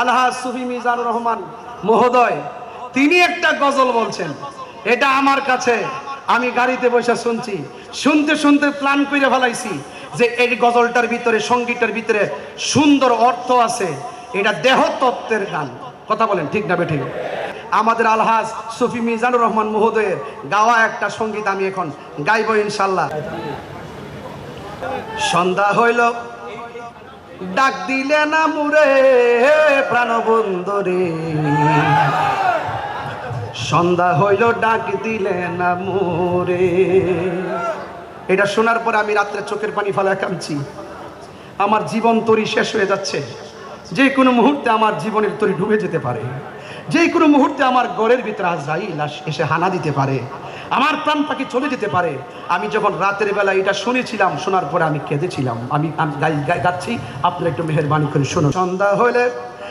আলহাজ সুফি মিজানুর রহমান মহোদয় তিনি একটা গজল বলছেন। এটা আমার কাছে, আমি গাড়িতে বসে শুনছি, শুনতে শুনতে প্ল্যান করে ফেলাইছি যে এই গজলটার ভিতরে, সঙ্গীতটার ভিতরে সুন্দর অর্থ আছে। এটা দেহতত্ত্বের গান। কথা বলেন ঠিক না বেঠিক? আমাদের আলহাজ সুফি মিজানুর রহমান মহোদয়ের গাওয়া একটা সঙ্গীত আমি এখন গাইব ইনশাল্লাহ। সন্ধ্যা হইল ডাক দিলে না মুরে প্রাণবন্ধরে, সন্ধ্যা হইল ডাক দিলে না মুরে। এটা শোনার পরে আমি রাত্রে চোখের পানি ফেলা কাঁদছি। আমার জীবন তরি শেষ হয়ে যাচ্ছে। যে কোনো মুহূর্তে আমার জীবনের তরি ডুবে যেতে পারে। যে কোনো মুহূর্তে আমার ঘরের ভিতরে আজরাইল এসে হানা দিতে পারে। আমার প্রাণ পাখি চলে যেতে পারে। আমি যখন রাতের বেলা এটা শুনেছিলাম, শোনার পরে আমি কেঁদেছিলাম। আমি গাচ্ছি, আপনারা একটু মেহেরবানি করে শুনুন। সন্ধ্যা হইলে